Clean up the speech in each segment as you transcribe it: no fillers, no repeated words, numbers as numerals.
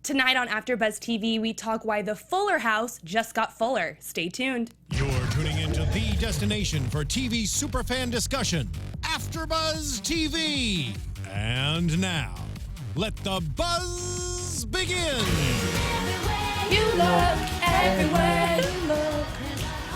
Tonight on AFTERBUZZ TV, we talk why the Fuller House just got fuller. Stay tuned. You're tuning into the destination for TV superfan discussion, AFTERBUZZ TV. And now, let the buzz begin. You look everywhere.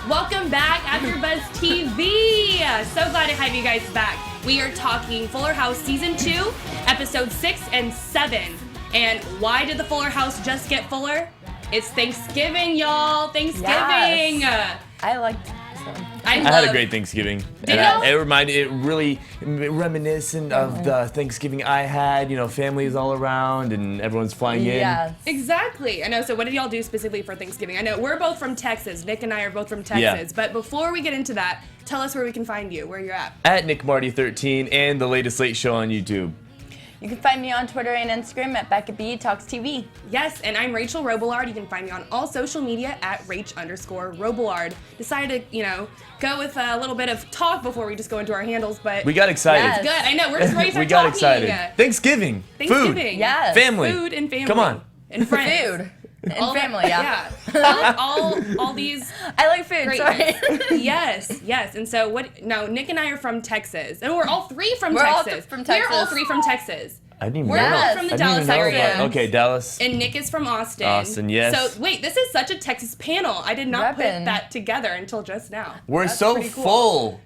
Welcome back, AFTERBUZZ TV. So glad to have you guys back. We are talking Fuller House Season 2, Episode 6 and 7. And why did the Fuller House just get fuller? It's Thanksgiving, y'all. Thanksgiving. Yes. I liked some. I had a great Thanksgiving. Did you? It really reminiscent of the Thanksgiving I had. You know, families all around and everyone's flying in. Yes. Exactly. I know. So what did y'all do specifically for Thanksgiving? I know we're both from Texas. Nick and I are both from Texas. Yeah. But before we get into that, tell us where we can find you, where you're at. At Nick Mardi 13 and the latest late show on YouTube. You can find me on Twitter and Instagram at Becca B Talks TV. Yes, and I'm Rachel Robillard. You can find me on all social media at Rach_Robillard. Decided to, go with a little bit of talk before we just go into our handles, but We got excited. Yes. it's good. I know, we're just ready to start We got talking. excited. Thanksgiving. Thanksgiving. Food. Yes. Family. Food and family. Come on. And friends. Food. And All that- family, yeah. Yeah. all these I like food, great sorry. Yes. And so now Nick and I are from Texas. And we're all three from We're all Texas. from We're all Texas. three from Texas. I didn't even We're know. both from the I didn't even Dallas know area. about- Okay, Dallas. And Nick is from Austin. Austin, yes. So wait, this is such a Texas panel. I did not put Reppin'. that together until just now. We're That's so pretty cool. full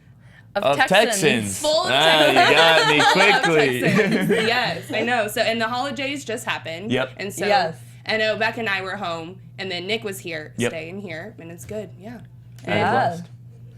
Of Texans. Full of You got me quickly. Texans. Yes, I know. So and the holidays just happened. Yep. And so Yes. I know Becca and I were home, and then Nick was here, Yep. staying here, and it's good. Yeah. I had a Yeah. blast.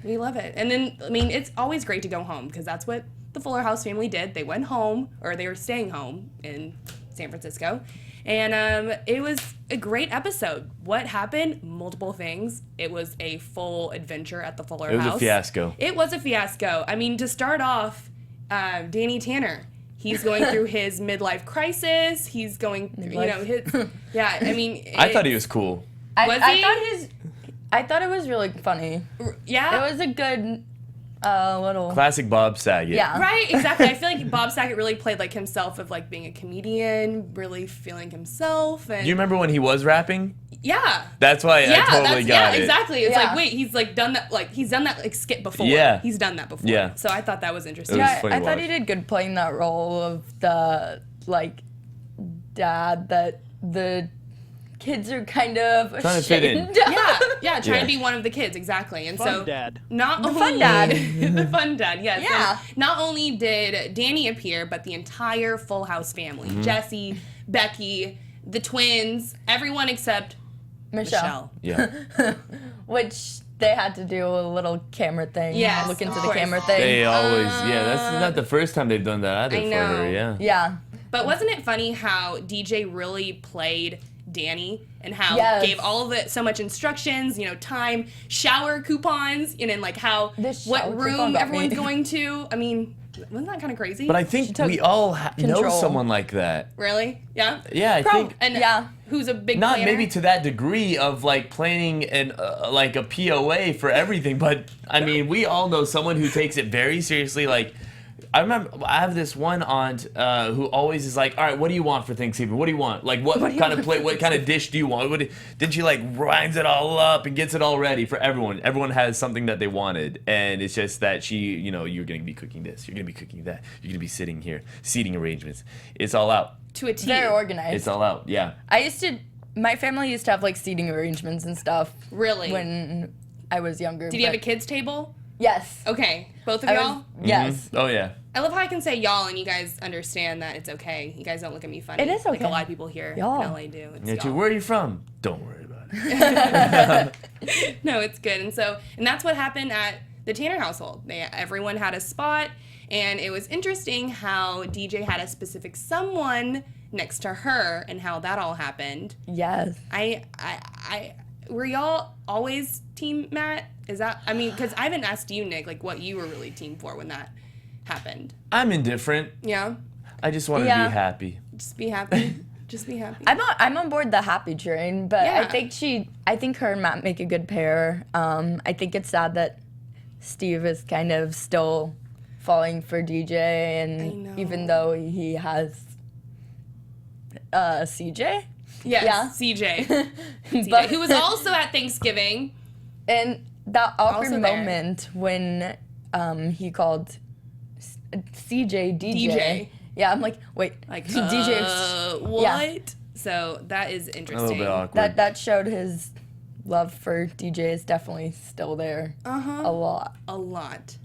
We love it. And then, it's always great to go home because that's what the Fuller House family did. They went home, or they were staying home in San Francisco. And it was a great episode. What happened? Multiple things. It was a full adventure at the Fuller It was House. a fiasco. It was a fiasco. To start off, Danny Tanner. He's going through his midlife crisis. He's going through, I thought he was cool. Was he? I thought it was really funny. Yeah. It was a good little. Classic Bob Saget. Yeah. Right, exactly. I feel like Bob Saget really played like himself of like being a comedian, really feeling himself. And Do you remember when he was rapping? yeah. That's why I totally got it. Exactly. It's Yeah. like, wait, he's done that like skit before. Yeah. He's done that before. Yeah. So I thought that was interesting. It was Yeah, funny I to thought watch. he did good playing that role of the dad that the kids are kind of Trying to fit in. ashamed of. Yeah, trying Yeah. to be one of the kids, exactly. And Fun so dad. not The only fun dad. the fun dad, yes. Yeah. And not only did Danny appear, but the entire Full House family. Mm-hmm. Jesse, Becky, the twins, everyone except Michelle. Yeah. Which they had to do a little camera thing. Yes, Look into of the course. camera thing. They always, that's not the first time they've done that either I for know. her, yeah. Yeah. But wasn't it funny how DJ really played Danny and how Yes. gave all of it so much instructions, time, shower coupons, and then like how The what shower coupon room got everyone's me. going to. Wasn't that kind of crazy? But I think took we all know control. someone like that. really, yeah. Yeah, I think And Yeah. who's a big not planner? maybe to that degree of like planning and like a POA for everything, but we all know someone who takes it very seriously. Like I remember I have this one aunt who always is like, all right, what do you want for Thanksgiving? What do you want? Like what kind of plate? What kind of dish do you want? Then she like grinds it all up and gets it all ready for everyone. Everyone has something that they wanted, and it's just that she, you're gonna be cooking this, you're gonna be cooking that, you're gonna be sitting here, seating arrangements. It's all out. to a T. Very organized. It's all out. Yeah. My family used to have like seating arrangements and stuff. Really? When I was younger. Did you have a but- kids table? Yes. Okay, both of I y'all. was, yes. Oh yeah. I love how I can say y'all and you guys understand that it's okay. You guys don't look at me funny. It is Like a okay. lot of people here Y'all. in LA do. It's Yeah, y'all. where are you from? Don't worry about it. No, it's good. And that's what happened at the Tanner household. Everyone had a spot, and it was interesting how DJ had a specific someone next to her and how that all happened. Yes. Were y'all always team Matt? Is that, because I haven't asked you, Nick, like what you were really team for when that happened. I'm indifferent. Yeah? I just want to Yeah. be happy. Just be happy. Just be happy. I'm on board the happy train, but Yeah. I think her and Matt make a good pair. I think it's sad that Steve is kind of still falling for DJ, I and know. even though he has CJ. Yes, Yeah. CJ. CJ, But- who was also at Thanksgiving. And that awkward Also there. moment when he called CJ DJ. DJ. Yeah, I'm like, wait, Like, DJ. what? Yeah. So that is A little interesting. bit awkward. That showed his love for DJ is definitely still there. Uh-huh. A lot. A lot.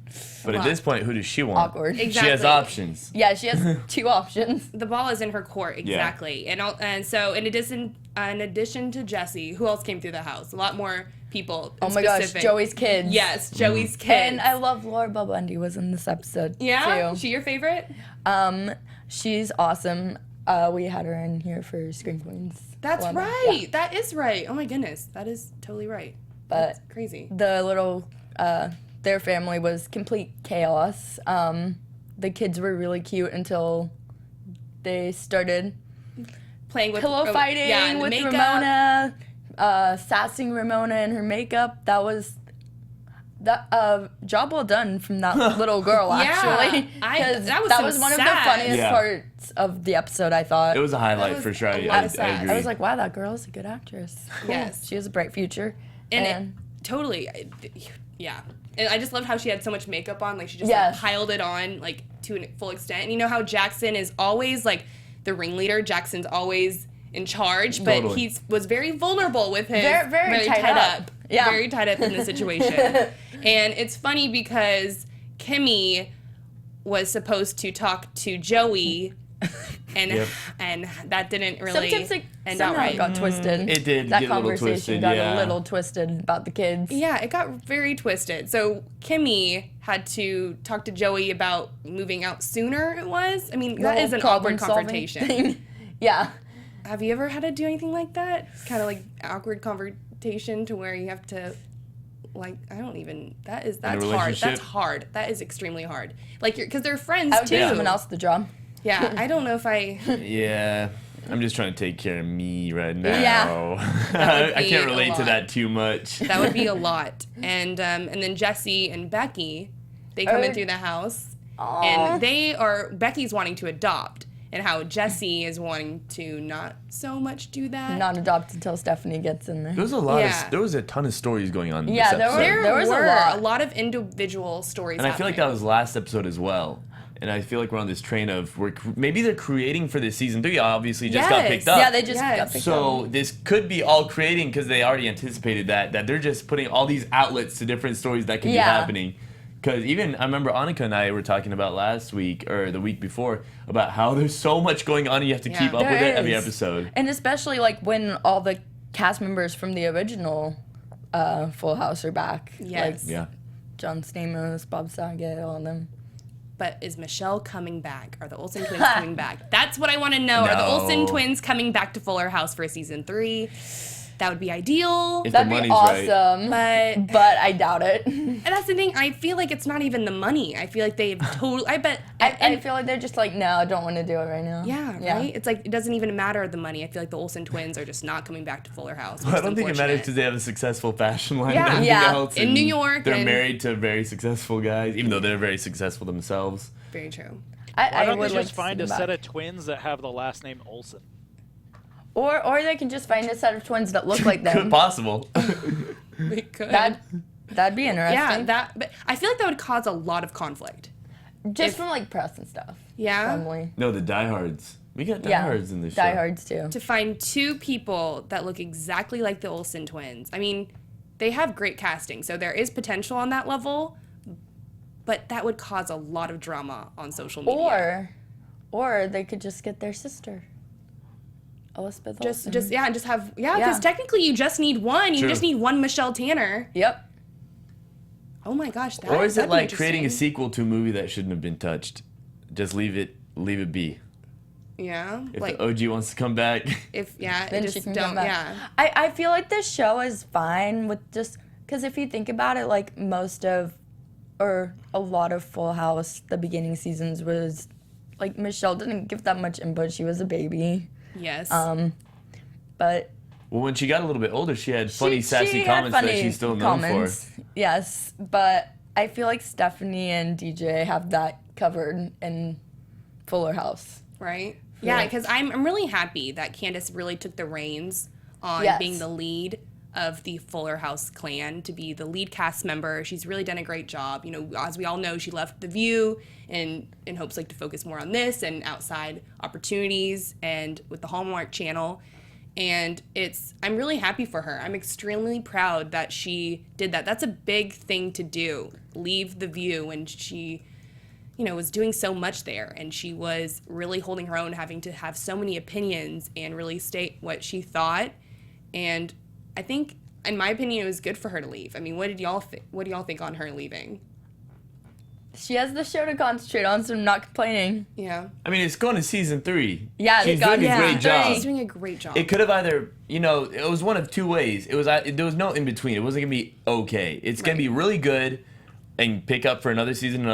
But at this point, who does she want? Awkward. She has Exactly. options. Yeah, she has 2 options. The ball is in her court, exactly. And so in addition to Jesse, who else came through the house? A lot more people. Oh my gosh, specific. Joey's kids. Yes, Joey's kids. And I love Laura Bundy was in this episode yeah, too. she your favorite? She's awesome. We had her in here for Screen Queens. That's 11. right. Yeah. That is right. Oh my goodness, that is totally right. But That's crazy. the little their family was complete chaos. The kids were really cute until they started Playing with pillow fighting and the with makeup. Ramona, sassing Ramona in her makeup. That was job well done from that little girl. Yeah, Actually, that was that so was one of sad. the funniest Yeah. parts of the episode. I thought It was a highlight was for sure. a I lot of sad. agree. I was like, wow, that girl is a good actress. Cool. Yes. She has a bright future. And totally, yeah. And I just loved how she had so much makeup on. Like, she just Yes. like, piled it on, like, to a full extent. And you know how Jackson is always, like, the ringleader? Jackson's always in charge, but Totally. he was very vulnerable with his... Very tied up. Yeah. Very tied up in the situation. And it's funny because Kimmy was supposed to talk to Joey, and Yep. and that didn't really Sometimes it end out somehow right. got twisted. It did That get a little conversation twisted, got yeah. a little twisted about the kids. Yeah, it got very twisted. So Kimmy had to talk to Joey about moving out sooner, it was? I mean, that The is an whole awkward problem-solving confrontation. thing. Yeah. Have you ever had to do anything like that? Kind of like awkward confrontation to where you have to, like, I don't even, that's hard. relationship? That's hard. That is extremely hard. Like, because they're friends I would too. give someone else the job. Yeah, I don't know if I, Yeah. I'm just trying to take care of me right now. Yeah. I be can't a relate to lot. that too much. that would be a lot. And then Jesse and Becky, they come in Oh. through the house, Aw. and Becky's wanting to adopt, and how Jesse is wanting to not so much do that. Not adopt until Stephanie gets in there. There was a lot Yeah. there was a ton of stories going on in Yeah, this there episode. there was a were lot. of individual stories. And I feel like that was last episode as well. And I feel like we're on this train of maybe they're creating for this season 3. Obviously, just got Yes. picked up. Yeah, they just Yes. got picked So up. this could be all creating because they already anticipated that they're just putting all these outlets to different stories that could be Yeah. happening. Because even I remember Annika and I were talking about last week or the week before about how there's so much going on and you have to Yeah. keep up There with it every is. episode. And especially like when all the cast members from the original Full House are back. Yes. Like Yeah. John Stamos, Bob Saget, all of them. But is Michelle coming back? Are the Olsen twins coming back? That's what I want to know. Are the No. Olsen twins coming back to Fuller House for season 3? That would be ideal. If That'd the be money's right. awesome. But I doubt it. And that's the thing. I feel like it's not even the money. I feel like they've totally. I bet. I feel like they're just like, no, I don't want to do it right now. Yeah, right? It's like, it doesn't even matter the money. I feel like the Olsen twins are just not coming back to Fuller House. I don't think it matters because they have a successful fashion line and Yeah. everything Yeah. else. In and New York They're and- married to very successful guys, even though they're very successful themselves. Very true. Why I don't would they like just to find see a them set back. of twins that have the last name Olsen? Or they can just find a set of twins that look like them. Possible. We could. That'd be interesting. yeah, but I feel like that would cause a lot of conflict. Just from like press and stuff. Yeah? Probably. No, the diehards. We got Yeah. diehards in this show. Diehards too. To find 2 people that look exactly like the Olsen twins. I mean, they have great casting, so there is potential on that level, but that would cause a lot of drama on social media. Or they could just get their sister. Elizabeth Olsen. just have Yeah. because technically you just need one. You True. just need one Michelle Tanner. Yep. Oh my gosh, that, Or is it that'd be like creating a interesting. sequel to a movie that shouldn't have been touched? Just leave it be. Yeah, If like the OG wants to come back. if yeah, Then just she can don't come back. yeah. I feel like this show is fine with just because if you think about it, like or a lot of Full House, the beginning seasons was like Michelle didn't give that much input. She was a baby, Yes. but Well, when she got a little bit older, she had funny, she sassy had comments that funny she's still known comments. Yes, but I feel like Stephanie and DJ have that covered in Fuller House right. Yeah, because I'm really happy that Candace really took the reins on Yes. being the lead of the Fuller House clan, to be the lead cast member. She's really done a great job. You know, as we all know, she left The View in hopes like to focus more on this and outside opportunities and with the Hallmark Channel. And I'm really happy for her. I'm extremely proud that she did that. That's a big thing to do, leave The View, and she, you know, was doing so much there, and she was really holding her own, having to have so many opinions and really state what she thought. And I think, in my opinion, it was good for her to leave. I mean, what do y'all think on her leaving? She has the show to concentrate on, so I'm not complaining. Yeah. I mean, it's going to season 3. Yeah, she's it's gone doing a to great season job. three. She's doing a great job. It could have either, you know, it was one of two ways. There was no in between. It wasn't gonna be okay. It's gonna be really good and pick up for another season,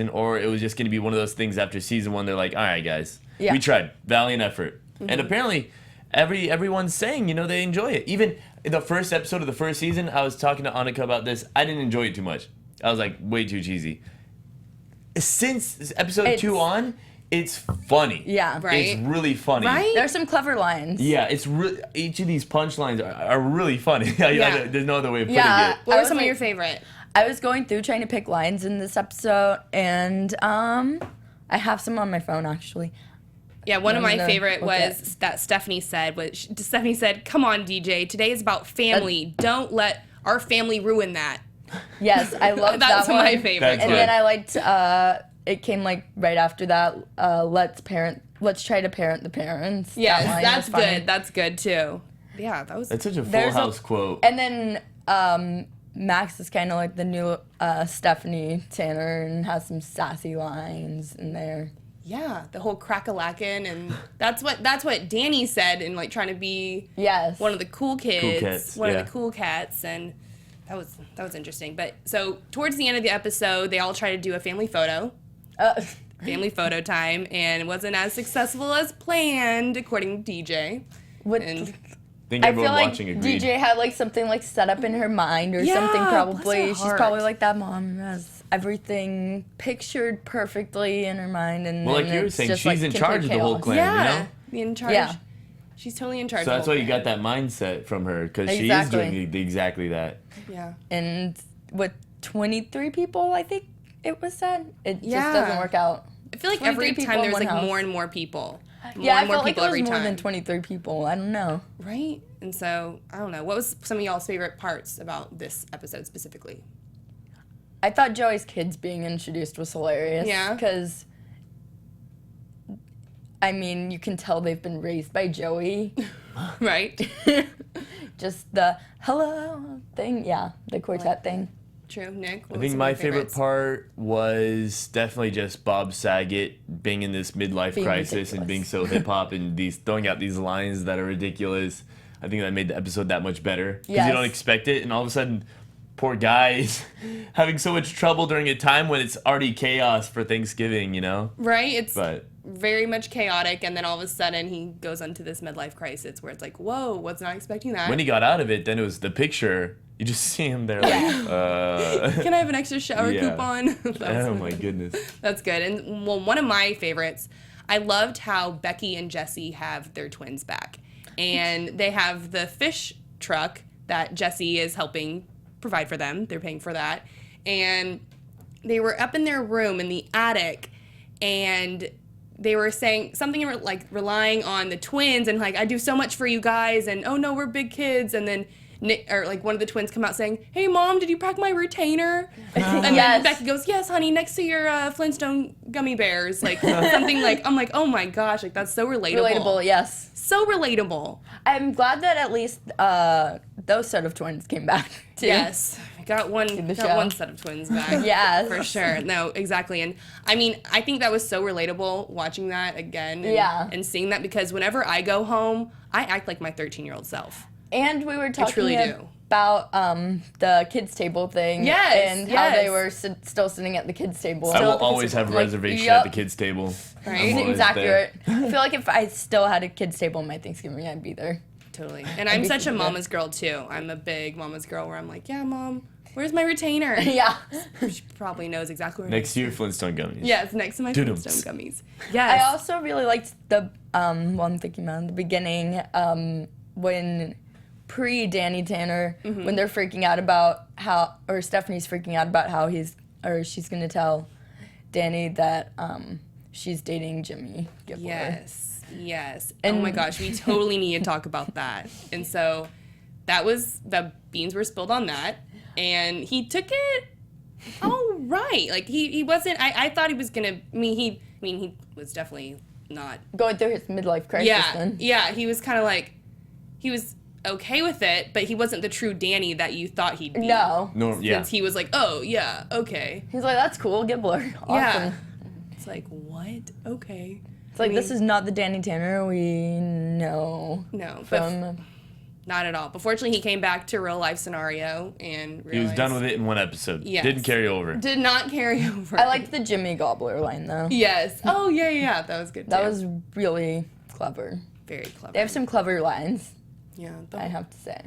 or it was just gonna be one of those things after season 1. They're like, all right, guys, we tried, valiant effort, and apparently, everyone's saying, you know, they enjoy it. Even in the first episode of the first season, I was talking to Annika about this. I didn't enjoy it too much. I was like, way too cheesy. Since episode 2 on, it's funny. Yeah. Right. It's really funny. Right? There's some clever lines. Yeah, it's really, each of these punchlines are really funny. Yeah. There's no other way of putting Yeah. it. What I were was some of like- your favorite? I was going through trying to pick lines in this episode, and I have some on my phone, actually. Yeah, one of my No, favorite okay. was that Stephanie said, come on, DJ, today is about family. Don't let our family ruin that. Yes, I love That's that one. my favorite. That's And good. then I liked, it came like right after that, let's try to parent the parents. Yes, That line that's was funny. good. That's good too. Yeah, that was. That's such a Full There's a- House quote. And then Max is kind of like the new Stephanie Tanner and has some sassy lines in there. Yeah, the whole crack-a-lackin', and that's what Danny said in like trying to be Yes. one of the cool kids, cats, one yeah. of the cool cats, and that was interesting. But so towards the end of the episode, they all try to do a family photo. Family photo time, and it wasn't as successful as planned, according to DJ. What, And I think I everyone feel like watching agreed. DJ had like something like set up in her mind or Yeah, something bless probably. her She's heart. probably like that mom who has everything pictured perfectly in her mind, and Well, then like you were it's saying, just, she's like, in charge of complete the whole chaos. clan, yeah, you know? be in charge. Yeah. She's totally in charge. So of that's the why whole you got clan. that mindset from her, because she is Exactly. doing exactly that. Yeah. And with 23 people, I think it was said, it Yeah. just doesn't work out. I feel like 23 every people time in there's one like house. more and more people. Yeah, I and more felt like it people was every more time. than 23 people. I don't know. Right? And so, I don't know. What was some of y'all's favorite parts about this episode specifically? I thought Joey's kids being introduced was hilarious. Yeah. Because, I mean, you can tell they've been raised by Joey. Right? Just the hello thing. Yeah, the quartet thing. True. Nick? What I was think some my of your favorite favorites? part was definitely just Bob Saget being in this midlife Being crisis and ridiculous. being so hip hop and throwing out these lines that are ridiculous. I think that made the episode that much better because Yes. you don't expect it, and all of a sudden, poor guy is having so much trouble during a time when it's already chaos for Thanksgiving, you know. Right? It's But very much chaotic, and then all of a sudden he goes into this midlife crisis where it's like, whoa, was not expecting that. when he got out of it, then it was the picture. You just see him there, like, Can I have an extra shower Yeah. coupon? oh my goodness. That's good. And well, one of my favorites, I loved how Becky and Jesse have their twins back. And they have the fish truck that Jesse is helping provide for them. They're paying for that. And they were up in their room in the attic, and they were saying something like relying on the twins and like, I do so much for you guys, and oh no, we're big kids. And then Nick, or like one of the twins come out saying, hey mom, did you pack my retainer? And then Yes. Becky goes, yes honey, next to your Flintstone gummy bears. Like something like, I'm like, oh my gosh, like that's so relatable. Relatable, yes. So relatable. I'm glad that at least those set of twins came back too. Yes. Got one show. set of twins back. Yes. For sure. No, exactly. And I mean, I think that was so relatable watching that again and, Yeah. and seeing that, because whenever I go home, I act like my 13-year-old self. And we were talking truly do. about the kids table thing. Yes, And how they yes. were still sitting at the kids table. I will at the always kids' have a like, reservation yup. at the kids' table. Right? I'm always Seems there. accurate. I feel like if I still had a kids table in my Thanksgiving, I'd be there. Totally. And I'm be such a super good. mama's girl too. I'm a big mama's girl where I'm like, yeah, mom, Where's my retainer? Yeah. She probably knows exactly where Next it to your Flintstone gummies. is. Yeah, it's next to my Doo-dums. Flintstone gummies. I Yes. also really liked the well, I'm thinking about the beginning when pre-Danny Tanner, when they're freaking out about how, or Stephanie's freaking out about how she's gonna tell Danny that she's dating Jimmy Gibbler. Yes. And- oh my gosh, we totally need to talk about that. And so the beans were spilled on that, and he took it all right. Like he wasn't. I thought he was gonna. He was definitely not. Going through his midlife crisis. Then. Yeah. He was kind of like, he was okay with it, but he wasn't the true Danny that you thought he'd be. No. Yeah. Since he was like, oh yeah, okay. He's like, that's cool, Gibbler. Awesome. Yeah. It's like, what? Okay. It's like, I mean, this is not the Danny Tanner we know No, but from. not at all. But fortunately, he came back to a real life scenario and realized He was done with it in one episode. Yes. Didn't carry over. Did not carry over. I liked the Jimmy Gobbler line, though. Yes. Oh yeah. That was good. That too. was really clever. very clever. They have some clever lines, Yeah. I have to say.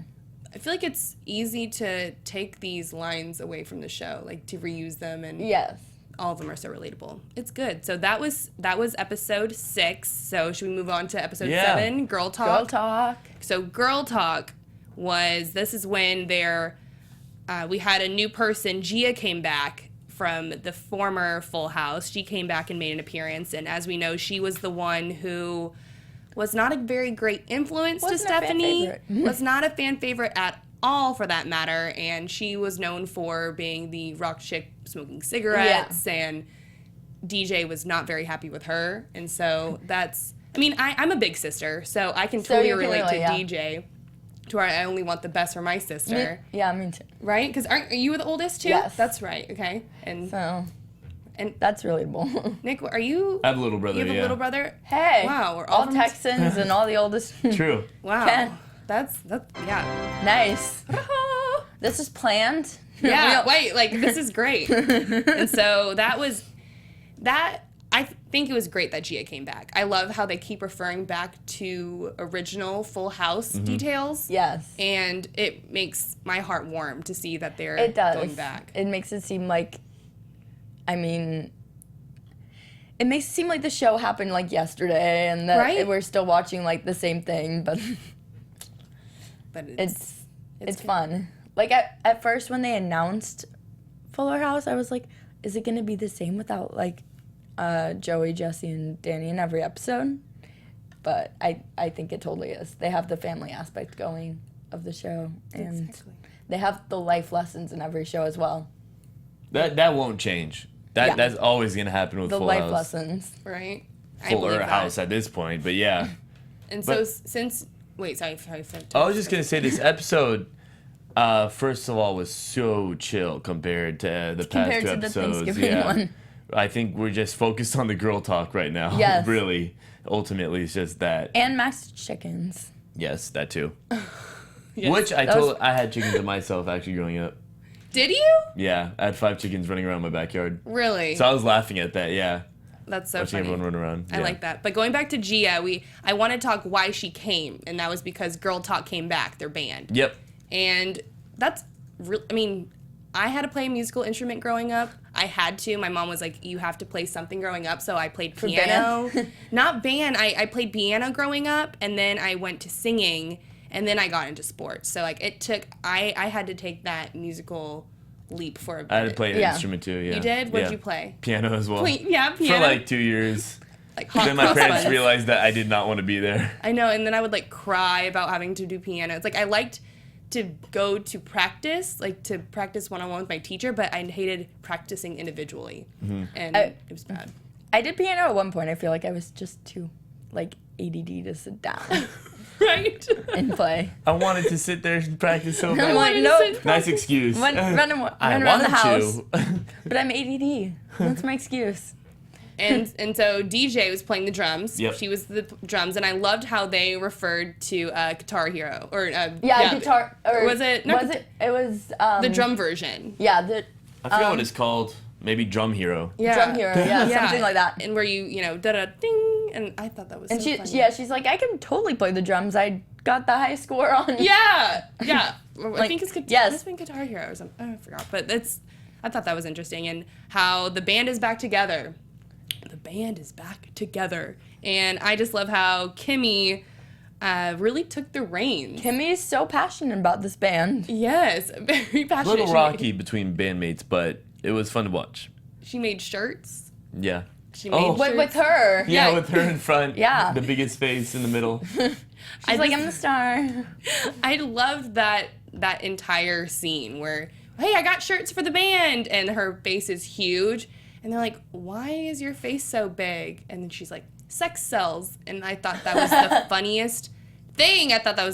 I feel like it's easy to take these lines away from the show, like to reuse them, and Yes. all of them are so relatable. It's good. So that was episode 6. So should we move on to episode 7, Girl Talk? Girl talk. So Girl Talk this is when we had a new person. Gia came back from the former Full House. She came back and made an appearance, and as we know, she was the one who was not a very great influence to Wasn't a fan Stephanie. favorite. Was not a fan favorite at all, for that matter, and she was known for being the rock chick smoking cigarettes, and DJ was not very happy with her, and so I'm a big sister, so I can totally you can relate to relate, DJ, to where I only want the best for my sister, Me too. right? Because aren't you the oldest too? Yes. That's right. Okay, and So, And- that's relatable. Nick, are you? I have a little brother. You have a little brother? Hey. Wow, we're all all from- Texans and all the oldest. True. Wow, Ken. that's yeah. Nice. This is planned. Yeah, wait, like this is great. And so that I think it was great that Gia came back. I love how they keep referring back to original Full House details. Yes. And it makes my heart warm to see that they're It does. going back. It makes it seem like, it makes it seem like the show happened like yesterday, and that Right? we're still watching like the same thing, but But it's good. fun. Like at first when they announced Fuller House, I was like, is it gonna be the same without like Joey, Jesse, and Danny in every episode? But I think it totally is. They have the family aspect going of the show, and Exactly. they have the life lessons in every show as well. That won't change. Yeah. That's always gonna happen with The Full life House. lessons. Right? I Fuller believe that. House at this point, but yeah. And so But- since sorry. I was just gonna say this episode, first of all, was so chill compared to the past Compared two to the episodes. Thanksgiving yeah. one. I think we're just focused on the girl talk right now. Yes. Really, ultimately, it's just that. And mashed chickens. Yes, that too. Yes. Which I That was- told I had chickens to myself actually growing up. Did you? Yeah, I had 5 chickens running around my backyard. Really? So I was laughing at that. Yeah, That's so watching funny. everyone run around. I Yeah. like that. But going back to Gia, I want to talk why she came, and that was because Girl Talk came back, their band. Yep. And that's real. I mean, I had to play a musical instrument growing up. I had to. My mom was like, you have to play something growing up. So I played piano. Not band. I played piano growing up, and then I went to singing, and then I got into sports. So like it took, I had to take that musical leap for a bit. I had to play an Yeah. instrument too. Yeah. You did? What Yeah. did you play? Piano as well. Yeah, For piano. like 2 years. Like hot Then my cross parents buns. realized that I did not want to be there. I know, and then I would like cry about having to do piano. It's like I liked to go to practice, like to practice one-on-one with my teacher, but I hated practicing individually, and it was bad. I did piano at one point. I feel like I was just too like ADD to sit down Right? and play. I wanted to sit there and practice so I'm bad. like, wanted to nope. sit- Nice excuse. Run around I the house. wanted But I'm ADD. That's my excuse. and so DJ was playing the drums. Yep. She was the drums, and I loved how they referred to Guitar Hero or Guitar. Or was it? Not Was it? It was the drum version? Yeah, the I forgot what it's called. Maybe Drum Hero. Yeah. drum hero. Yeah, something like that. And where you da da ding, and I thought that was And so she, funny. she's like, I can totally play the drums. I got the high score on. Yeah. I think it's yes. It's been Guitar Hero or something. Oh, I forgot. But I thought that was interesting, and how the band is back together. The band is back together, and I just love how Kimmy really took the reins. Kimmy is so passionate about this band. Yes, very A passionate. little rocky between bandmates, but it was fun to watch. She made shirts. Yeah. She made shirts. With her. Yeah, Yeah. with her in front. Yeah. The biggest face in the middle. She's like, I'm the star. I loved that entire scene where, hey, I got shirts for the band, and her face is huge, and they're like, why is your face so big? And then she's like, sex sells, and I thought that was the funniest thing. I thought that that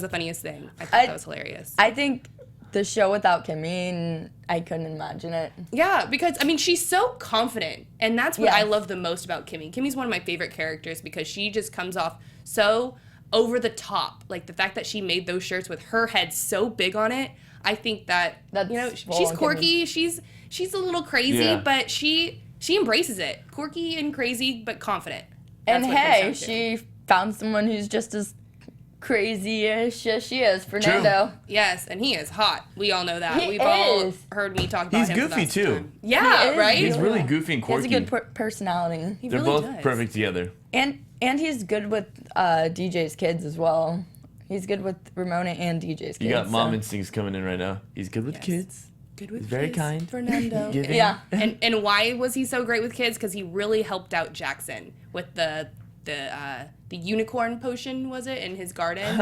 was hilarious. I think the show without Kimmy, I couldn't imagine it. Yeah, because, I mean, she's so confident, and that's what Yes. I love the most about Kimmy. Kimmy's one of my favorite characters because she just comes off so over the top. Like, the fact that she made those shirts with her head so big on it, I think that, That's you know, full she's on quirky, she's a little crazy, Yeah. but she embraces it. Quirky and crazy, but confident. And That's what it comes hey, down to. she found someone who's just as crazy-ish as she is, Fernando. Yes, and he is hot. We all know that. He We've all is. heard me talk about He's him. for the goofy, last too. time. Yeah, He is. right? He's really goofy and He has quirky. a good personality. He They're really both does. perfect together. And he's good with DJ's kids as well. He's good with Ramona and DJ's kids. You got mom so- instincts coming in right now. He's good with Yes. kids. Good with He's very kids, kind. Fernando. Giving. Yeah. And why was he so great with kids? Because he really helped out Jackson with the unicorn potion, was it, in his garden?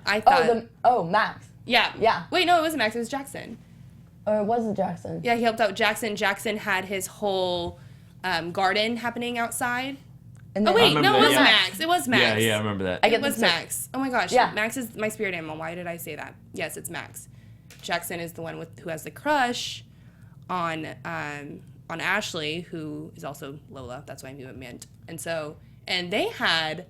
I thought. Max. Yeah. Yeah. Wait, no, it wasn't Max. It was Jackson. Or was it Jackson? Yeah, he helped out Jackson. Jackson had his whole garden happening outside. And Oh then- wait, remember no, it that, was yeah. Max. It was Max. Yeah, I remember that. I It get was this mixed. Max. Oh my gosh. Yeah. Max is my spirit animal. Why did I say that? Yes, it's Max. Jackson is the one who has the crush on Ashley, who is also Lola. That's why I knew it meant. And they had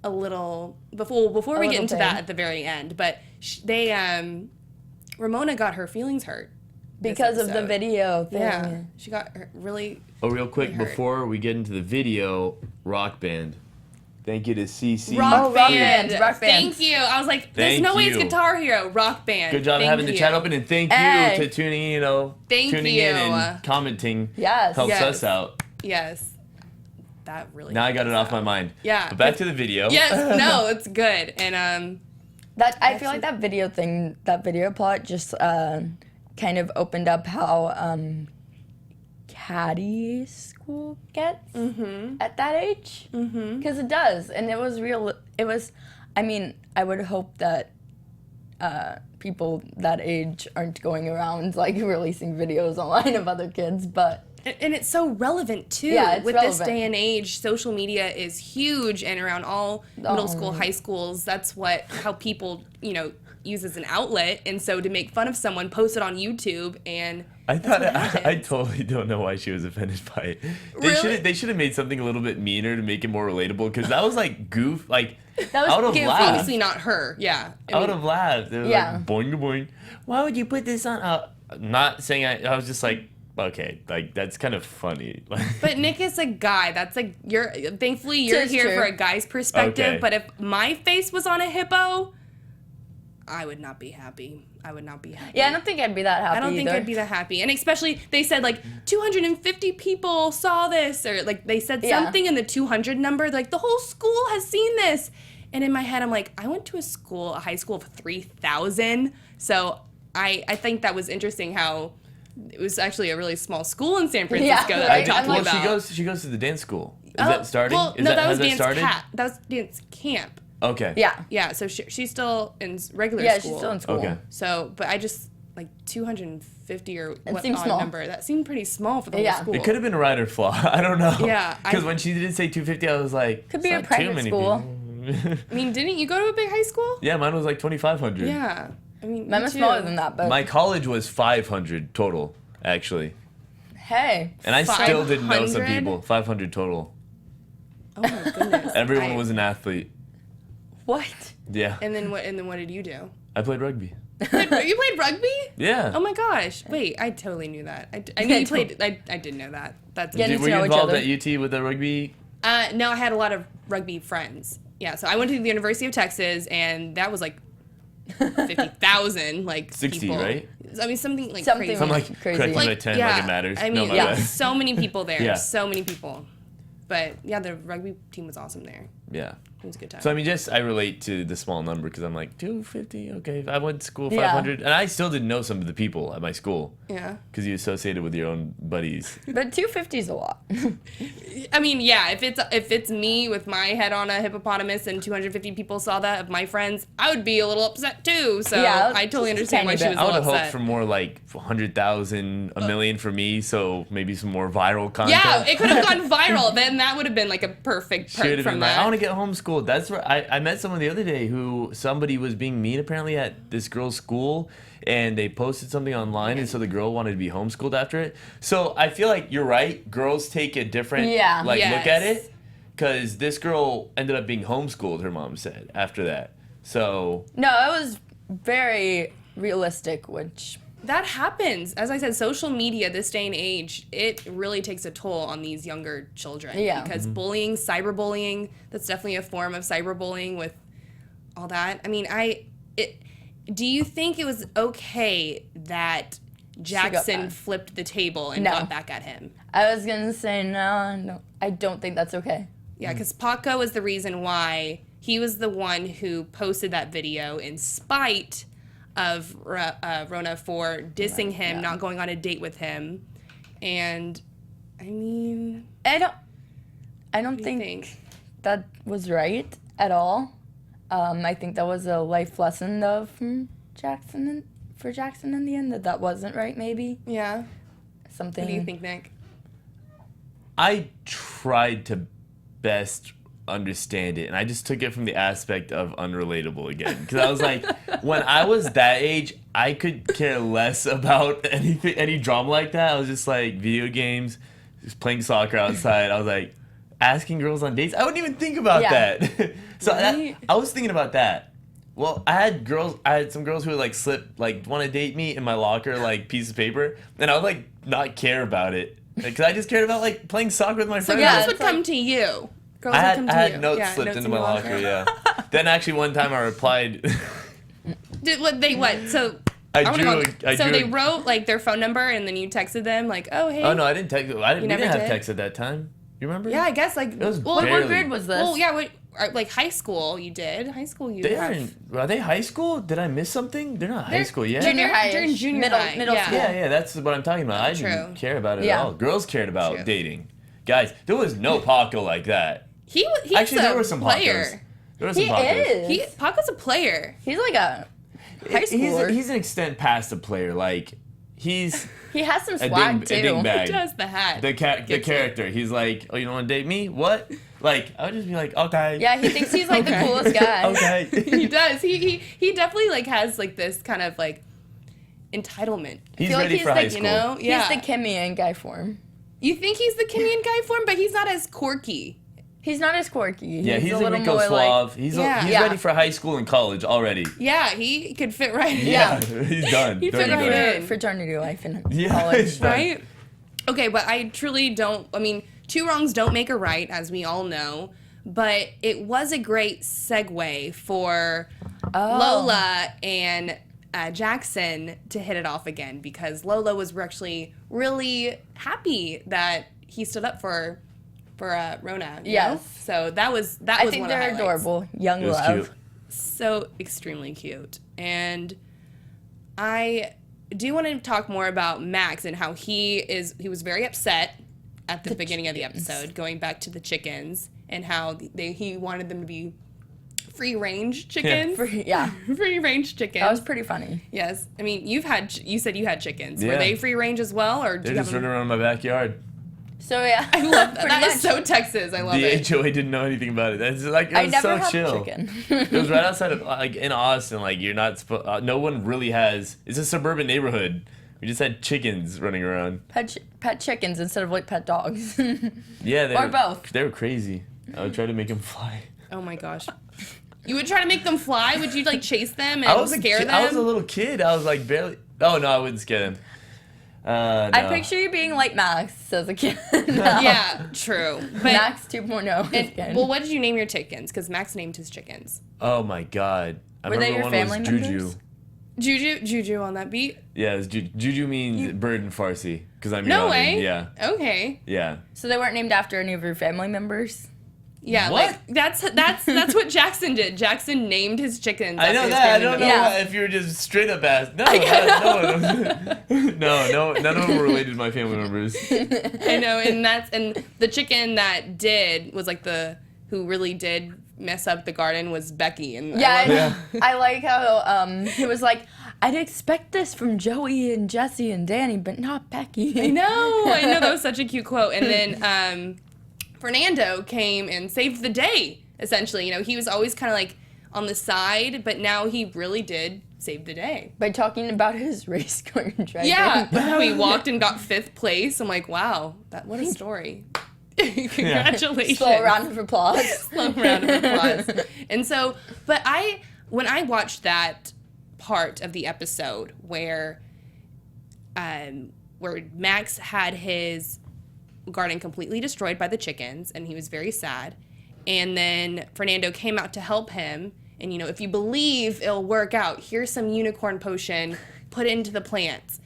a little before we little get into thing. that at the very end, but Ramona got her feelings hurt this Because of the episode. video thing. Yeah, she got her really. Oh, real quick, Really hurt. before we get into the video, Rock Band. Thank you to CC. Rock Rock band. band, rock band. Thank you. I was like, there's Thank no way it's you. Guitar Hero. Rock band. Good job Thank having the you. chat open, and thank you Hey. to tuning, Thank tuning you. in and commenting. Yes. Helps Yes. us out. Yes. That really. Now I got it helps off my out. mind. Yeah. But back to the video. Yes. No, it's good. And That I feel like that video plot just kind of opened up how catty school gets at that age. Because it does, and it was real. It was. I mean, I would hope that people that age aren't going around like releasing videos online of other kids, but. and it's so relevant too. Yeah, it's with this relevant. day and age, social media is huge, and around all middle school, high schools, that's how people use as an outlet. And so to make fun of someone, post it on YouTube, and I thought what I happens. totally don't know why she was offended by it. Really? They should have made something a little bit meaner to make it more relatable, because that was like goof, like That was I would have goofy. laughed. obviously not her. Yeah. I would have laughed. They were Yeah. like boing boing. Why would you put this on? Not saying I was just like, okay, like that's kind of funny. But Nick is a guy. That's like thankfully you're It's here true. for a guy's perspective. Okay. But if my face was on a hippo, I would not be happy. Yeah, I don't think I'd be that happy. I don't think either. I'd be that happy. And especially they said like 250 people saw this, or like they said Yeah. something in the 200 number. Like the whole school has seen this. And in my head, I'm like, I went to a high school of 3,000. So I think that was interesting how it was actually a really small school in San Francisco Yeah, that right? I'm talking well, about. she goes to the dance school. Is Oh, that starting? Well, Is no, that, that has was that dance started? That was dance camp. Okay. Yeah. Yeah, so she's still in regular Yeah, school. she's still in school. Okay. So, but I just like 250 or what seems odd small. number. That seemed pretty small for the whole Yeah. school. It could have been a rider flaw. I don't know. Yeah, Because I- when she did say 250, I was like, Could be "It's a not private too many school." people." I mean, didn't you go to a big high school? Yeah, mine was like 2,500. Yeah. I mean, Mine me was too. smaller than that, but My college was 500 total, actually. hey. And I still didn't know some 500? people. 500 total. Oh my goodness. Everyone was an athlete. What? Yeah. And then what did you do? I played rugby. You played rugby? Yeah. Oh my gosh. Wait, I totally knew that. I knew you played. I did know that. That's Yeah, Were to you know each involved other. at UT with the rugby? No, I had a lot of rugby friends. Yeah, so I went to the University of Texas, and that was like 50,000 like 60, people. right? I mean something like Something crazy. I'm like Crazy. correcting my Like, 10 yeah, like it matters. I mean, no, my yeah, bad. so many people there. Yeah. So many people. But yeah, the rugby team was awesome there. Yeah. It was a good time. So I mean, I relate to the small number because I'm like 250. Okay, I went to school Yeah. 500, and I still didn't know some of the people at my school yeah. because you associated with your own buddies. But 250 is a lot. I mean, yeah, if it's me with my head on a hippopotamus and 250 people saw that of my friends, I would be a little upset too. So Yeah, I totally just understand why tiny she bit. was a I would little have hoped upset. for more like 100,000, a million for me, so maybe some more viral content. Yeah, it could have gone viral. Then that would have been like a perfect Should perk have from been like, that. I want to get homeschooled. That's where I met someone the other day who somebody was being mean apparently at this girl's school, and they posted something online, and so the girl wanted to be homeschooled after it. So I feel like you're right. Girls take a different Yeah. look at Yes. it, because this girl ended up being homeschooled. Her mom said after that. So No, it was very realistic, which That happens. As I said, social media this day and age, it really takes a toll on these younger children. Yeah. Because bullying, cyberbullying, that's definitely a form of cyberbullying with all that. I mean, do you think it was okay that Jackson back. flipped the table and No. got back at him? I was gonna say no, I don't think that's okay. Yeah, because Paco was the reason why he was the one who posted that video in spite of Rona for dissing him, yeah. not going on a date with him. And, I mean, I don't what do you think that was right at all. I think that was a life lesson though from Jackson in the end that wasn't right. Maybe Yeah. something. What do you think, Nick? I tried to best understand it, and I just took it from the aspect of unrelatable again, because I was like, when I was that age, I could care less about any drama like that. I was just like video games, just playing soccer outside. I was like asking girls on dates. I wouldn't even think about Yeah. that. So Right. I was thinking about that. Well, I had some girls who would like slip, like, want to date me in my locker, like, piece of paper, and I would like not care about it, because I just cared about like playing soccer with my So friends. girls yeah, would it's come like- to you. Girls I would had, come I to had you. notes Yeah, slipped notes into in my your locker, yeah. Then actually one time I replied, Did what they what? So I wanna drew go- a- I so drew they a- wrote like their phone number and then you texted them like, oh hey. oh no, I didn't text. We never didn't have did? text at that time. You remember? Yeah, I guess like. It was well, barely. What grade was this? Well, yeah, like high school you did. High school you They have. are they high school? Did I miss something? They're not high school yet. junior high, During junior middle high, middle yeah. school. Yeah, that's what I'm talking about. I True. didn't care about it Yeah. at all. Girls cared about True. dating. Guys, there was no Paco like that. He's Actually, a there were some player. Pacos. There were some He Pacos. is. Paco's a player. He's like a high schooler. He's an extent past a player. Like, he's He has some a swag ding too. bag. He does the hat. The Gets it. character. He's like, oh, you don't want to date me? What? Like, I would just be like, okay. Yeah, he thinks he's like the Okay. coolest guy. Okay. He does. He definitely like has like this kind of like entitlement. He's feel like ready he's for like, high You school. know? Yeah. He's the Kimmy in guy form. You think he's the Kenyan guy form, but he's not as quirky. He's not as quirky. Yeah, he's a a little Rico more Suave. like He's Yeah. he's Yeah. ready for high school and college already. Yeah, he could fit right in. Yeah. He's done. He Don't fit even right worry. in. fraternity life in Yeah, college. he's done. Right? Okay, but I truly don't. I mean, two wrongs don't make a right, as we all know. But it was a great segue for Lola and Jackson to hit it off again, because Lola was actually really happy that he stood up for Rona. You Yes. know? So that was I think one they're of the highlights. adorable. Young It was love. cute. So extremely cute. And I do want to talk more about Max and how he was very upset at the beginning of the episode, going back to the chickens, and how he wanted them to be free range chickens. Yeah, Free range chickens. that was pretty funny. Yes. I mean, you said you had chickens. Were Yeah. they free range as well, or do They're you have just them? running around in my backyard. So yeah, I love that. Pretty That is much. so Texas. I love The it. HOA didn't know anything about it. That's like, it I was never so had chill. chicken. It was right outside of, like, in Austin. Like, you're not supposed. No one really has. It's a suburban neighborhood. We just had chickens running around. pet chickens instead of like pet dogs. Yeah, they Or were, both. They were crazy. I would try to make them fly. Oh my gosh. You would try to make them fly? Would you like chase them I and was scare them? I was a little kid. I was like barely. Oh no, I wouldn't scare them. No. I picture you being like Max as a kid. Yeah, true. But Max 2.0. and, well, what did you name your chickens? Because Max named his chickens. Oh my god. I Were they remember your one was family Juju. members? Juju on that beat? Yeah, it was Juju means bird in Farsi. Because I'm No Iranian. way. Yeah. Okay. Yeah. So they weren't named after any of your family members? Yeah, What? like that's what Jackson did. Jackson named his chickens. I know after his that. I family don't know members. Yeah. if you were just straight up asked. No, no, none of them were related to my family members. I know, and the chicken that did was like who really did mess up the garden was Becky. And I like how he was like, I'd expect this from Joey and Jesse and Danny, but not Becky. I know that was such a cute quote. And then Fernando came and saved the day. Essentially, he was always kind of like on the side, but now he really did save the day. By talking about his race car driving. Yeah, how he walked and got 5th place. I'm like, wow, what a story. Congratulations. Slow round of applause. Slow round of applause. And so, but when I watched that part of the episode where Max had his garden completely destroyed by the chickens and he was very sad, and then Fernando came out to help him, and if you believe it'll work out, here's some unicorn potion, put it into the plants.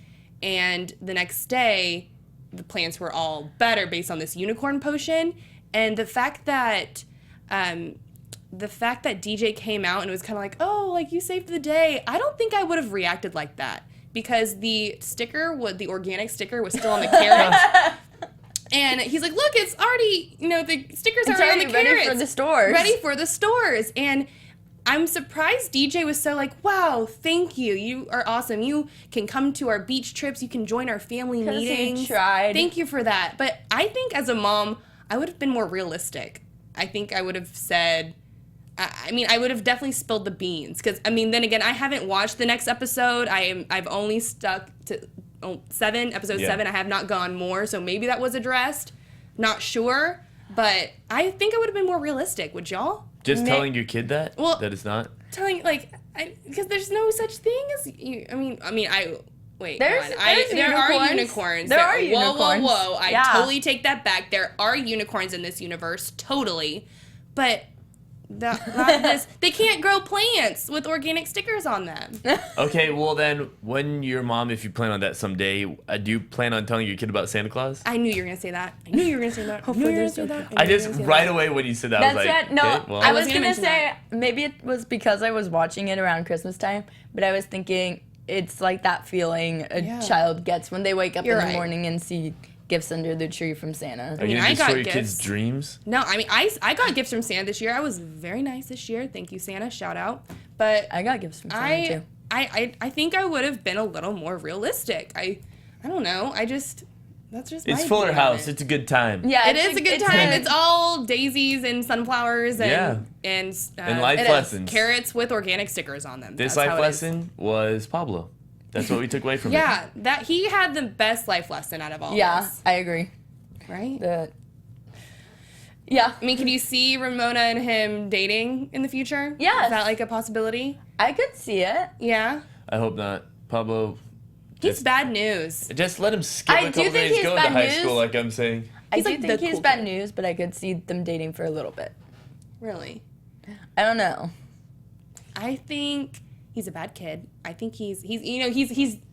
And the next day the plants were all better based on this unicorn potion. And the fact that DJ came out and was kind of like, oh, like you saved the day, I don't think I would have reacted like that, because the organic sticker was still on the carrots. And he's like, look, it's already, the stickers are already on the carrots. Ready for the stores. Ready for the stores. And I'm surprised DJ was so like, wow, thank you. You are awesome. You can come to our beach trips. You can join our family meetings. He tried. Thank you for that. But I think as a mom, I would have been more realistic. I think I would have said, I would have definitely spilled the beans. Because, then again, I haven't watched the next episode. I've only stuck to episode 7. I have not gone more. So maybe that was addressed. Not sure. But I think I would have been more realistic. Would y'all? Just telling your kid that? Well, that it's not? Telling, because there's no such thing as, wait, There are unicorns. There are unicorns. Whoa. I Yeah. totally take that back. There are unicorns in this universe, totally. But they can't grow plants with organic stickers on them. Okay, well then, when your mom, if you plan on that someday, do you plan on telling your kid about Santa Claus? I knew you were going to say that. Hopefully there's I just, right away when you said that, I was like, it. No, okay, well. I was gonna going to mention say, maybe it was because I was watching it around Christmas time, but I was thinking it's like that feeling a child gets when they wake up You're in the right. morning and see gifts under the tree from Santa. Are you I going to got destroy your gifts. kids' dreams? No, I got gifts from Santa this year. I was very nice this year. Thank you, Santa. Shout out. But I got gifts from Santa too. I think I would have been a little more realistic. I don't know. That's just my It's Fuller opinion on House. it. It's a good time. Yeah, It is a good time. It's all daisies and sunflowers and life it is. lessons. Carrots with organic stickers on them. This That's how life it is. lesson was Pablo. That's what we took away from it. Yeah, that he had the best life lesson out of all of us. I agree. Right? Yeah. Can you see Ramona and him dating in the future? Yes. Is that like a possibility? I could see it. Yeah. I hope not. Pablo, He's bad news. just let him skip I a do couple think days, he's go to bad high news. school, like I'm saying. I He's do like think the he's cool bad kid. news, but I could see them dating for a little bit. Really? I don't know. I think he's a bad kid. I think he's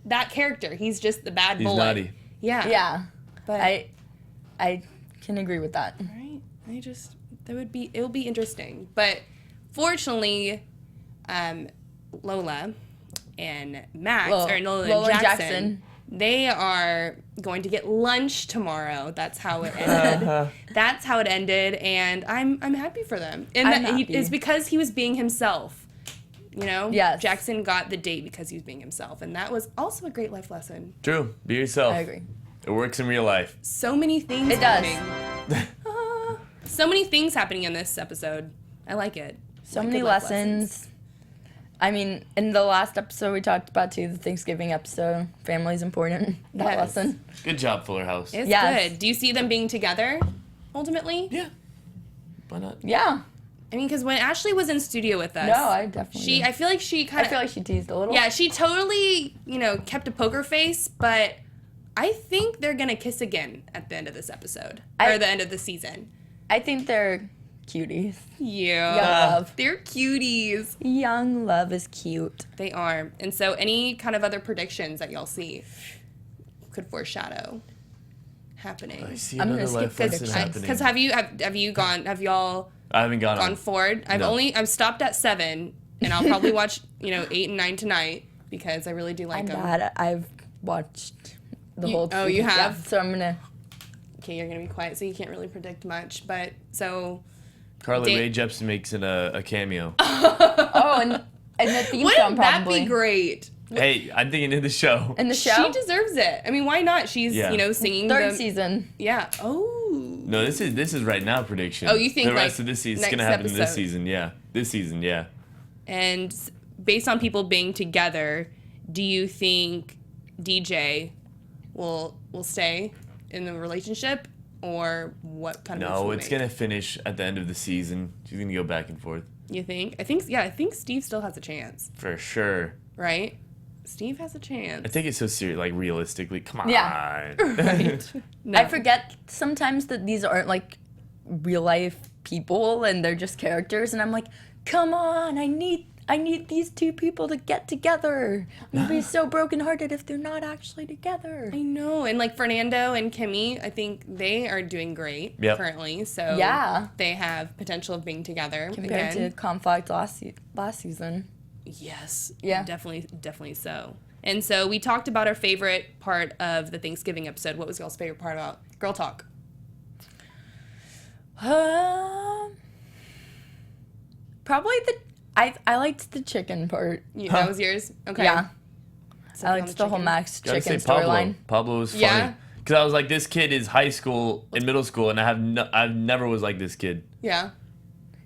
that character. He's just the bad He's boy. naughty. Yeah. Yeah. But I can agree with that. right. It'll be interesting. But fortunately, Lola and Max or Lola and Jackson, they are going to get lunch tomorrow. That's how it ended. That's how it ended, and I'm happy for them. And I'm happy. it's because he was being himself. Yes. Jackson got the date because he was being himself, and that was also a great life lesson. True. Be yourself. I agree. It works in real life. So many things It does. happening. So many things happening in this episode. I like it. So I like many good life lessons. In the last episode we talked about too, the Thanksgiving episode, family's important. That Yes. lesson. Good job, Fuller House. It's Yes. good. Do you see them being together, ultimately? Yeah. Why not? Yeah. Because when Ashley was in studio with us, No, I definitely. I feel like she kind I feel like she teased a little. yeah, she totally, kept a poker face, but I think they're gonna kiss again at the end of this episode or the end of the season. I think they're cuties. Yeah. Young love. They're cuties. Young love is cute. They are. And so any kind of other predictions that y'all see could foreshadow happening. I see I'm gonna another skip life lesson predictions. happening. Because have y'all I haven't gone gone on. forward? No. I've stopped at 7, and I'll probably watch 8 and 9 tonight because I really do like I'm them. bad. I've watched the whole. Oh, you season. have? Yeah, so I'm gonna. Okay, you're gonna be quiet, so you can't really predict much. But so, Carly Dan- Rae Jepsen makes a cameo. Oh, and the theme song wouldn't that probably. be great? Hey, I'm thinking in the show. In the show. She deserves it. I mean, why not? She's Yeah. singing Third the season. Yeah. Oh. No, this is right now prediction. Oh, you think, the rest like, of this season is next gonna happen this episode? season? Yeah, this season, yeah. And based on people being together, do you think DJ will stay in the relationship, or what kind of? No, it's gonna finish at the end of the season. She's gonna go back and forth You think? I think Steve still has a chance, for sure. right? Steve has a I chance. take it so serious, like realistically. Come on. Yeah. Right. No. I forget sometimes that these aren't like real life people and they're just characters, and I'm like, come on, I need these two people to get together. I'm gonna be so brokenhearted if they're not actually together. I know, and like Fernando and Kimmy, I think they are doing great Yep. currently. So Yeah. they have potential of being together Compared again. to Conflict last season. Yes. Yeah. Definitely so. And so we talked about our favorite part of the Thanksgiving episode. What was y'all's favorite part about Girl Talk? Probably I liked the chicken part. That was yours? Okay. Yeah. So I on liked the whole chicken. Max Gotta chicken say Pablo. storyline. Pablo was funny. Yeah? Because I was like, this kid is high school and middle school, and I've never was like this kid. Yeah.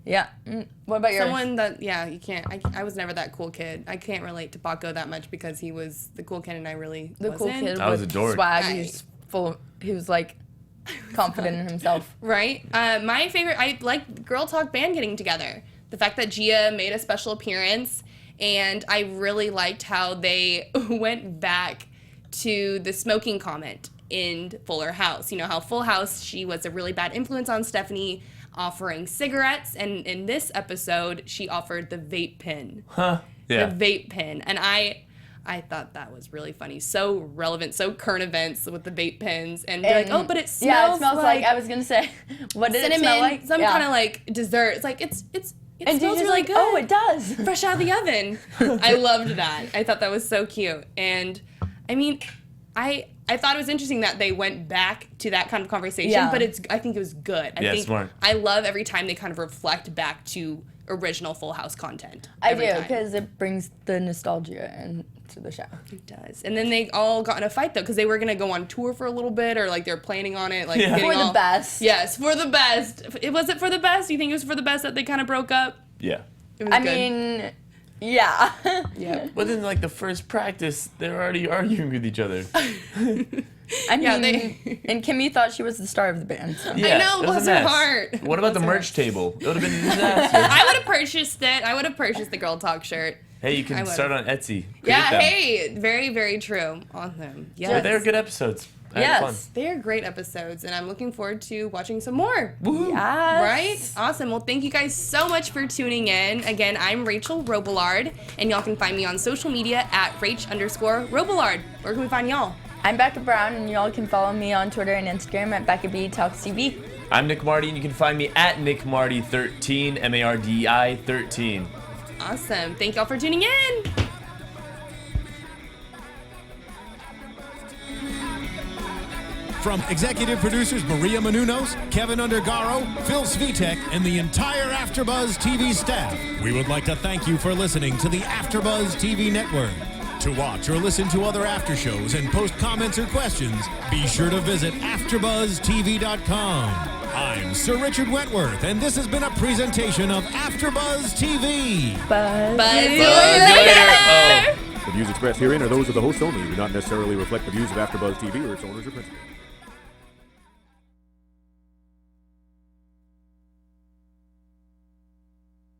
Yeah. What about yours? Someone that, you can't. I was never that cool kid. I can't relate to Paco that much because he was the cool kid and I really The cool wasn't. kid I was with a dork. swag. I- He was like confident in himself. Right? My favorite, I like Girl Talk band getting together. The fact that Gia made a special appearance, and I really liked how they went back to the smoking comment in Fuller House. You know how Full House, she was a really bad influence on Stephanie, offering cigarettes, and in this episode, she offered the vape pen. Huh? Yeah. The vape pen. And I thought that was really funny. So relevant, so current events with the vape pens. And they're like, oh, but it smells, Yeah, it smells like I was gonna say. What did cinnamon, it smell like? some Yeah. kind of like dessert. It's like, it And smells DJ's really like, good. oh, it does. Fresh out of the oven. I loved that. I thought that was so cute. And I mean, I thought it was interesting that they went back to that kind of conversation, Yeah. but I think it was good. I Yeah, think smart. I love every time they kind of reflect back to original Full House content. I every do, time. because it brings the nostalgia into the show. It does. And then they all got in a fight though, because they were gonna go on tour for a little bit, or like they're planning on it, like Yeah. getting For the all- best. Yes, for the best. Was it for the best? You think it was for the best that they kind of broke up? Yeah. It was I good. mean, yeah. Yeah. But then, like, the first practice, they're already arguing with each other. I Yeah, mean, and Kimmy thought she was the star of the band. So. Yeah, know, it was bless a her mess. heart. What about the Bless her merch table? It would have been a disaster. I would have purchased it. I would have purchased the Girl Talk shirt. Hey, you I can would've. start on Etsy. Create Yeah, them. hey, very, very true. Awesome. But Yes. they were good episodes. I had fun. Yes. They are great episodes, and I'm looking forward to watching some more. Woohoo. Yes. Right? Awesome. Well, thank you guys so much for tuning in. Again, I'm Rachel Robillard, and y'all can find me on social media at Rach_Robillard. Where can we find y'all? I'm Becca Brown, and y'all can follow me on Twitter and Instagram at Becca B Talks TV. I'm Nick Mardi, and you can find me at Nick Mardi 13, MARDI 13. Awesome. Thank y'all for tuning in. From executive producers Maria Menounos, Kevin Undergaro, Phil Svitek, and the entire AfterBuzz TV staff, we would like to thank you for listening to the AfterBuzz TV network. To watch or listen to other after shows and post comments or questions, be sure to visit AfterBuzzTV.com. I'm Sir Richard Wentworth, and this has been a presentation of AfterBuzz TV. Bye. Bye. See you Later. later. Oh. The views expressed herein are those of the hosts only and do not necessarily reflect the views of AfterBuzz TV or its owners or principals.